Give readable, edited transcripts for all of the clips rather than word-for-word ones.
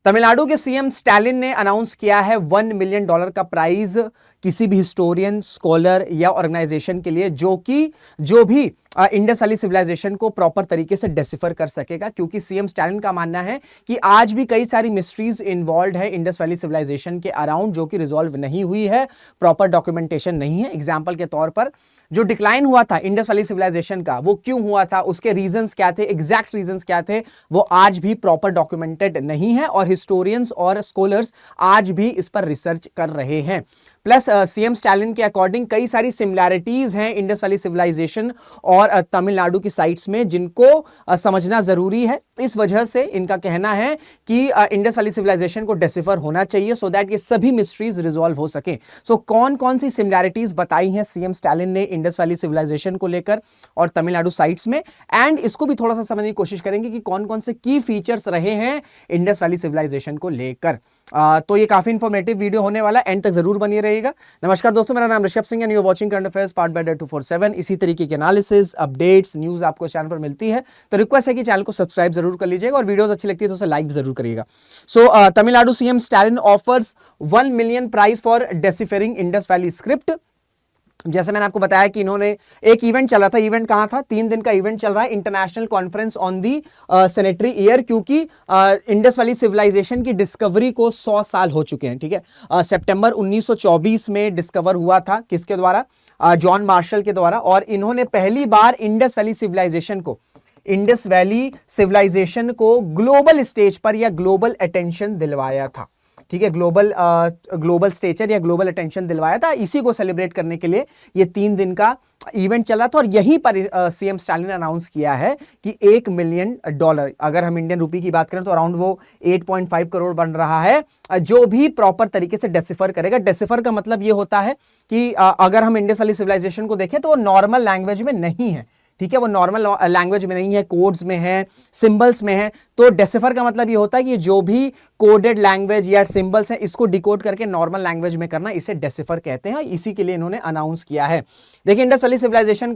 तमिलनाडु के CM Stalin ने announce किया है $1 मिलियन का प्राइज किसी भी हिस्टोरियन, स्कॉलर या ऑर्गेनाइजेशन के लिए जो भी इंडस वैली सिविलाइजेशन को प्रॉपर तरीके से डेसिफर कर सकेगा, क्योंकि सीएम स्टालिन का मानना है कि आज भी कई सारी मिस्ट्रीज इन्वॉल्व है इंडस वैली सिविलाइजेशन के अराउंड, जो कि रिजॉल्व नहीं हुई है, प्रॉपर डॉक्यूमेंटेशन नहीं है। एग्जाम्पल के तौर पर जो डिक्लाइन हुआ था इंडस वैली सिविलाइजेशन का, वो क्यों हुआ था, उसके रीजंस क्या थे, एग्जैक्ट रीजंस क्या थे, वो आज भी प्रॉपर डॉक्यूमेंटेड नहीं है और हिस्टोरियंस और स्कॉलर्स आज भी इस पर रिसर्च कर रहे हैं। प्लस सीएम स्टालिन के अकॉर्डिंग कई सारी सिमिलैरिटीज हैं इंडस वैली सिविलाइजेशन और तमिलनाडु की साइट्स में, जिनको समझना जरूरी है। इस वजह से इनका कहना है कि इंडस वैली सिविलाइजेशन को डेसिफर होना चाहिए सो दैट ये सभी मिस्ट्रीज रिजॉल्व हो सके। सो कौन कौन सी सिमिलैरिटीज बताई हैं सीएम स्टालिन ने इंडस वैली सिविलाइजेशन को लेकर और तमिलनाडु साइट्स में, एंड इसको भी थोड़ा सा समझने की कोशिश करेंगे कि कौन कौन से की फीचर्स रहे हैं इंडस वैली सिविलाइजेशन को लेकर। तो ये काफी इंफॉर्मेटिव वीडियो होने वाला, एंड तक जरूर बनी रहेगा। नमस्कार दोस्तों, मेरा नाम Rishabh Singh and you are watching current affairs part by 247। इसी तरीके के एनालिसिस, अपडेट्स, न्यूज आपको चैनल पर मिलती है, तो रिक्वेस्ट है कि चैनल को सब्सक्राइब जरूर कर लीजिएगा और वीडियोस अच्छी लगती है तो उसे लाइक जरूर करिएगा। So Tamil Nadu CM Stalin offers $1 million prize for deciphering Indus valley script. जैसे मैंने आपको बताया कि इन्होंने एक इवेंट चला था, इवेंट कहां था, 3 दिन का इवेंट चल रहा है, international conference on the sanitary year, क्योंकि इंडस वैली सिविलाइजेशन की डिस्कवरी को 100 साल हो चुके हैं। ठीक है, सितंबर 1924 में डिस्कवर हुआ था, किसके द्वारा, जॉन मार्शल के द्वारा, और इन्होंने पहली बार इंडस वैली सिविलाइजेशन को ग्लोबल स्टेज पर या ग्लोबल अटेंशन दिलवाया था। ठीक है, ग्लोबल स्टेचर या ग्लोबल अटेंशन दिलवाया था। इसी को सेलिब्रेट करने के लिए ये 3 दिन का इवेंट चला था और यहीं पर सीएम स्टालिन ने अनाउंस किया है कि $1 मिलियन, अगर हम इंडियन रुपी की बात करें तो अराउंड वो 8.5 करोड़ बन रहा है, जो भी प्रॉपर तरीके से डेसिफर करेगा। डेसिफर का मतलब ये होता है कि अगर हम इंडस वैली सिविलाइजेशन को देखें तो वो नॉर्मल लैंग्वेज में नहीं है। ठीक है, वो नॉर्मल लैंग्वेज में नहीं है, कोड्स में है, सिंबल्स में है। तो डेसिफर का मतलब ये होता है कि जो भी कोडेड लैंग्वेज या सिंबल्स हैं, इसको डिकोड करके नॉर्मल लैंग्वेज में करना, इसे डेसिफर कहते हैं। इसी के लिए इन्होंने अनाउंस किया है। देखिए, इंडस वैली सिविलाइजेशन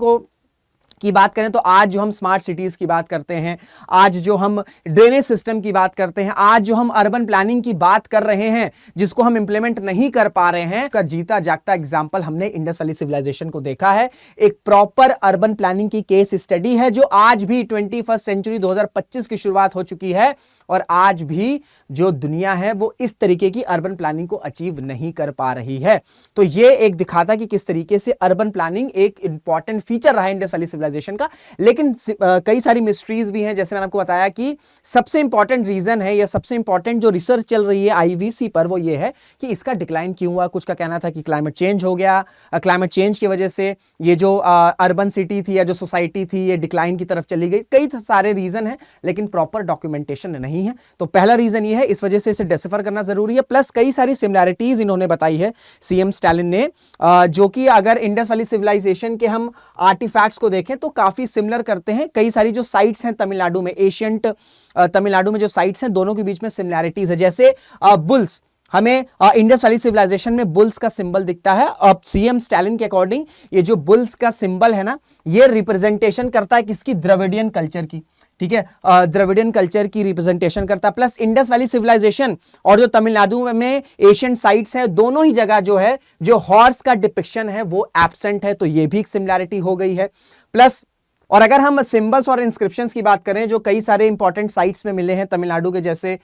की बात करें तो आज जो हम स्मार्ट सिटीज की बात करते हैं, आज जो हम ड्रेनेज सिस्टम की बात करते हैं, आज जो हम अर्बन प्लानिंग की बात कर रहे हैं, जिसको हम इंप्लीमेंट नहीं कर पा रहे हैं, का जीता जागता एग्जांपल हमने इंडस वैली सिविलाइजेशन को देखा है। एक प्रॉपर अर्बन प्लानिंग की केस स्टडी है, जो आज भी 21st सेंचुरी 2025 की शुरुआत हो चुकी है और आज भी जो दुनिया है वो इस तरीके की अर्बन प्लानिंग को अचीव नहीं कर पा रही है। तो ये एक दिखाता कि किस तरीके से अर्बन प्लानिंग एक इंपॉर्टेंट फीचर रहा है इंडस वैली सिविलाइजेशन का। लेकिन कई सारी मिस्ट्रीज भी हैं, जैसे मैंने आपको बताया कि सबसे इंपॉर्टेंट रीजन है या सबसे इंपॉर्टेंट जो रिसर्च चल रही है आईवीसी पर, वो ये है कि इसका डिक्लाइन क्यों हुआ। कुछ का कहना था कि क्लाइमेट चेंज हो गया, क्लाइमेट चेंज की वजह से ये जो अर्बन सिटी थी या जो सोसाइटी थी ये डिक्लाइन की तरफ चली गई। कई सारे रीजन है, लेकिन प्रॉपर डॉक्यूमेंटेशन नहीं है। तो पहला रीजन ये है, इस वजह से इसे डेसिफर करना जरूरी है। प्लस कई सारी सिमिलैरिटीज इन्होंने बताई है सीएम स्टालिन ने, जो कि अगर इंडस वैली सिविलाइजेशन के हम आर्टिफैक्ट्स को देखें तो काफी सिमिलर करते हैं। कई सारी जो साइट्स हैं तमिलनाडु में, एशियंट तमिलनाडु में जो साइट्स हैं, दोनों के बीच में सिमिलैरिटीज है। जैसे बुल्स, हमें इंडस वैली सिविलाइजेशन में बुल्स का सिंबल दिखता है। अब सीएम स्टालिन के अकॉर्डिंग ये जो बुल्स का सिंबल है ना, ये रिप्रेजेंटेशन करता है किसकी, द्रविडियन कल्चर की। ठीक है, द्रविडियन कल्चर की रिप्रेजेंटेशन करता है। प्लस इंडस वैली सिविलाइजेशन और जो तमिलनाडु में एशियन साइट्स हैं, दोनों ही जगह जो है जो हॉर्स का डिपिक्शन है वो एब्सेंट है, तो ये भी एक सिमिलैरिटी हो गई है। प्लस और अगर हम सिंबल्स और इंस्क्रिप्शंस की बात करें जो कई सारे इंपॉर्टेंट साइट्स में मिले हैं तमिलनाडु के, जैसे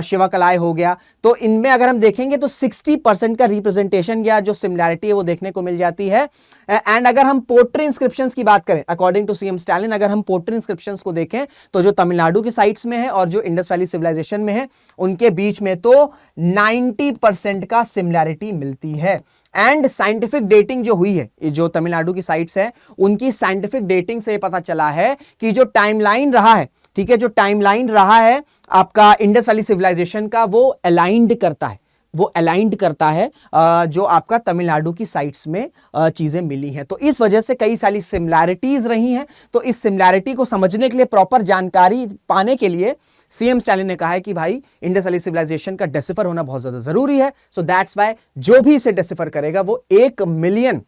शिवाकलाय हो गया, तो इनमें अगर हम देखेंगे तो 60% का रिप्रेजेंटेशन या जो सिमिलैरिटी है वो देखने को मिल जाती है। एंड अगर हम पोट्री इंस्क्रिप्शंस की बात करें, अकॉर्डिंग टू सीएम स्टालिन, अगर हम पोट्री इंस्क्रिप्शंस को देखें तो जो तमिलनाडु की साइट्स में है और जो इंडस वैली सिविलाइजेशन में है, उनके बीच में तो 90% का सिमिलैरिटी मिलती है। एंड साइंटिफिक डेटिंग जो हुई है, जो तमिलनाडु की साइट्स है, उनकी साइंटिफिक डेटिंग से पता चला है कि जो टाइमलाइन रहा है, ठीक है, जो टाइमलाइन रहा है आपका इंडस वैली सिविलाइजेशन का, वो अलाइंड करता है जो आपका तमिलनाडु की साइट्स में चीजें मिली हैं। तो इस वजह से कई सारी सिमिलैरिटीज रही हैं। तो इस सिमिलैरिटी को समझने के लिए, प्रॉपर जानकारी पाने के लिए सीएम स्टालिन ने कहा है कि भाई इंडस वैली सिविलाइजेशन का डेसिफर होना बहुत ज्यादा जरूरी है। सो दैट्स व्हाई जो भी इसे डेसिफर करेगा वो $1 मिलियन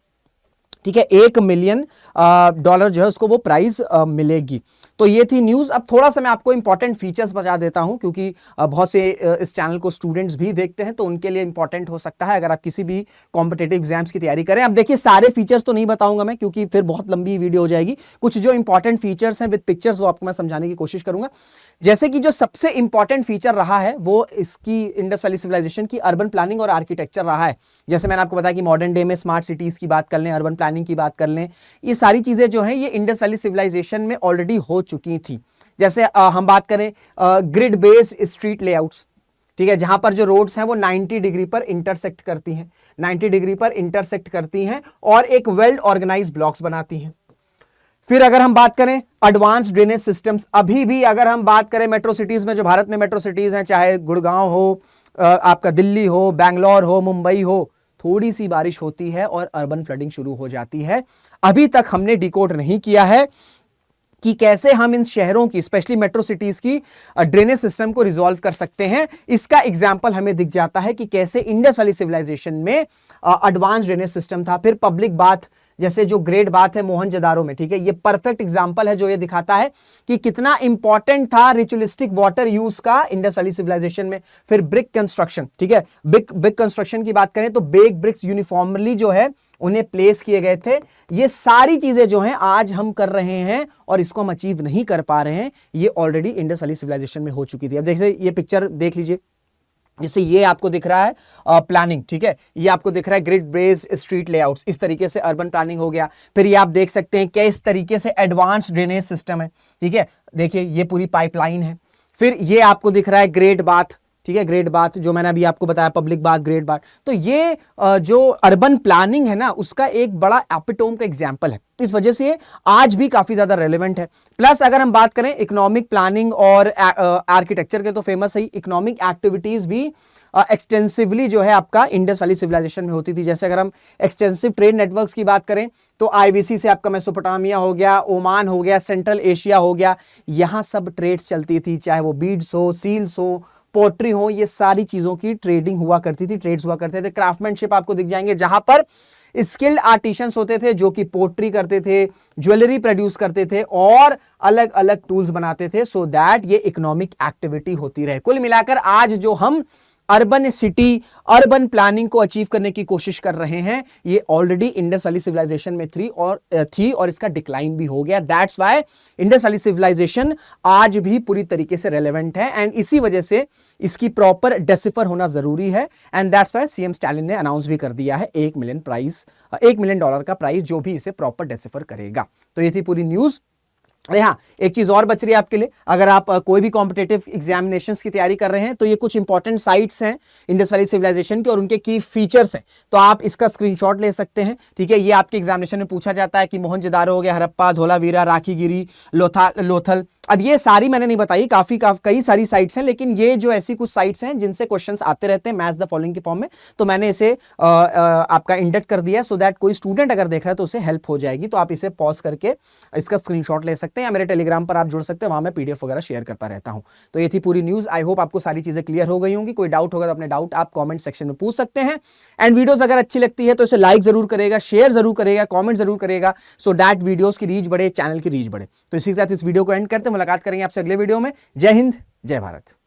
ठीक है, $1 मिलियन जो है उसको वो प्राइज मिलेगी। तो ये थी न्यूज़। अब थोड़ा सा मैं आपको इंपॉर्टेंट फीचर्स बता देता हूं, क्योंकि बहुत से इस चैनल को स्टूडेंट्स भी देखते हैं, तो उनके लिए इंपॉर्टेंट हो सकता है अगर आप किसी भी कॉम्पिटिटिव एग्जाम्स की तैयारी करें। अब देखिए, सारे फीचर्स तो नहीं बताऊंगा मैं, क्योंकि फिर बहुत लंबी वीडियो हो जाएगी। कुछ जो इंपॉर्टेंट फीचर्स हैं विद पिक्चर्स वो आपको मैं समझाने की कोशिश करूंगा। जैसे कि जो सबसे इंपॉर्टेंट फीचर रहा है वो इसकी इंडस वैली सिविलाइजेशन की अर्बन प्लानिंग और आर्किटेक्चर रहा है। जैसे मैंने आपको बताया कि मॉडर्न डे में स्मार्ट सिटीज की बात कर लें, अर्बन प्लानिंग की बात कर लें, ये सारी चीजें जो हैं ये इंडस वैली सिविलाइजेशन में ऑलरेडी हो चुकी थी। जैसे हम बात करें ग्रिड बेस्ड स्ट्रीट लेआउट्स, ठीक है, जहां पर जो रोड्स हैं वो 90 डिग्री पर इंटरसेक्ट करती हैं, 90 डिग्री पर इंटरसेक्ट करती हैं और एक वेल ऑर्गेनाइज्ड ब्लॉक्स बनाती हैं। फिर अगर हम बात करें एडवांस ड्रेनेज सिस्टम्स, अभी भी अगर हम बात करें मेट्रो सिटीज में, जो भारत में मेट्रो सिटीज हैं, चाहे गुड़गांव हो, आपका दिल्ली हो, बैंगलोर हो, मुंबई हो, थोड़ी सी बारिश होती है और अर्बन फ्लडिंग शुरू हो जाती है। अभी तक हमने डिकोड नहीं किया है कि कैसे हम इन शहरों की, स्पेशली मेट्रो सिटीज की ड्रेनेज सिस्टम को रिजॉल्व कर सकते हैं। इसका एग्जांपल हमें दिख जाता है कि कैसे इंडस वैली सिविलाइजेशन में एडवांस ड्रेनेज सिस्टम था। फिर पब्लिक बाथ, जैसे जो ग्रेट बाथ है मोहनजोदारो में, ठीक है, ये परफेक्ट एग्जांपल है जो ये दिखाता है कि कितना इंपॉर्टेंट था रिचुअलिस्टिक वाटर यूज का इंडस वैली सिविलाइजेशन में। फिर ब्रिक कंस्ट्रक्शन, ठीक है, ब्रिक कंस्ट्रक्शन की बात करें तो बेक ब्रिक्स यूनिफॉर्मली जो है उन्हें प्लेस किए गए थे। ये सारी चीजें जो हैं आज हम कर रहे हैं और इसको हम अचीव नहीं कर पा रहे हैं, ये ऑलरेडी इंडस वैली सिविलाइजेशन में हो चुकी थी। अब जैसे ये पिक्चर देख लीजिए, जैसे ये आपको दिख रहा है प्लानिंग, ठीक है, ये आपको दिख रहा है ग्रिड बेस्ड स्ट्रीट लेआउट्स, इस तरीके से अर्बन प्लानिंग हो गया। फिर ये आप देख सकते हैं कि इस तरीके से एडवांस ड्रेनेज सिस्टम है, ठीक है, देखिए ये पूरी पाइपलाइन है। फिर ये आपको दिख रहा है ग्रेट बाथ, ठीक है, ग्रेट बाथ जो मैंने अभी आपको बताया, पब्लिक बाथ, ग्रेट बाथ। तो ये जो अर्बन प्लानिंग है ना, उसका एक बड़ा एपिटोम का एग्जांपल है। इस वजह से आज भी काफी ज्यादा रेलेवेंट है। प्लस अगर हम बात करें इकोनॉमिक प्लानिंग और आर्किटेक्चर के, तो फेमस है इकोनॉमिक एक्टिविटीज भी एक्सटेंसिवली जो है आपका इंडस वैली सिविलाइजेशन में होती थी। जैसे अगर हम एक्सटेंसिव ट्रेड नेटवर्क्स की बात करें तो आईवीसी से आपका मेसोपोटामिया हो गया, ओमान हो गया, सेंट्रल एशिया हो गया, यहां सब ट्रेड्स चलती थी, चाहे वो बीड्स हो, सील्स हो, पोट्री हो, ये सारी चीजों की ट्रेडिंग हुआ करती थी, ट्रेड्स हुआ करते थे। क्राफ्टमैनशिप आपको दिख जाएंगे, जहां पर स्किल्ड आर्टिशंस होते थे जो कि पोट्री करते थे, ज्वेलरी प्रोड्यूस करते थे और अलग अलग टूल्स बनाते थे, सो दैट ये इकोनॉमिक एक्टिविटी होती रहे। कुल मिलाकर आज जो हम अर्बन सिटी, अर्बन प्लानिंग को अचीव करने की कोशिश कर रहे हैं, ये ऑलरेडी इंडस वैली सिविलाइजेशन में थी और इसका डिक्लाइन भी हो गया। That's why Indus Valley civilization आज भी पूरी तरीके से रेलेवेंट है एंड इसी वजह से इसकी प्रॉपर डेसिफर होना जरूरी है। And that's why CM Stalin ने अनाउंस भी कर दिया है $1 मिलियन का प्राइस जो भी इसे प्रॉपर डेसिफर करेगा। तो ये थी पूरी न्यूज। अरे हाँ, एक चीज और बच रही है आपके लिए, अगर आप कोई भी कॉम्पिटिटिव एग्जामिनेशंस की तैयारी कर रहे हैं तो ये कुछ इंपॉर्टेंट साइट्स हैं इंडस वैली सिविलाइजेशन के और उनके की फीचर्स हैं, तो आप इसका स्क्रीनशॉट ले सकते हैं। ठीक है, ये आपके एग्जामिनेशन में पूछा जाता है कि मोहनजोदारो हो गया, हड़प्पा, धोलावीरा, राखीगिरी, लोथल। अब ये सारी मैंने नहीं बताई, कई सारी साइट्स हैं, लेकिन ये जो ऐसी कुछ साइट्स हैं जिनसे क्वेश्चंस आते रहते हैं मैच द फॉलोइंग के फॉर्म में, तो मैंने इसे आपका इंडेक्ट कर दिया सो दैट कोई स्टूडेंट अगर देख रहा है तो उसे हेल्प हो जाएगी। तो आप इसे पॉज करके इसका स्क्रीनशॉट ले सकते हैं या मेरे टेलीग्राम पर आप जुड़ सकते हैं, वहां मैं पीडीएफ वगैरह शेयर करता रहता हूं। तो ये थी पूरी न्यूज। आई होप आपको सारी चीजें क्लियर हो गई होंगी। कोई डाउट होगा तो अपने डाउट आप कमेंट सेक्शन में पूछ सकते हैं। एंड वीडियोस अगर अच्छी लगती है तो इसे लाइक जरूर करेगा, शेयर जरूर करेगा, कमेंट जरूर करेगा, सो दैट वीडियोस की रीच बढ़े, चैनल की रीच बढ़े। तो इसी के साथ इस वीडियो को एंड करते हैं, मुलाकात करेंगे आपसे अगले वीडियो में। जय हिंद, जय भारत।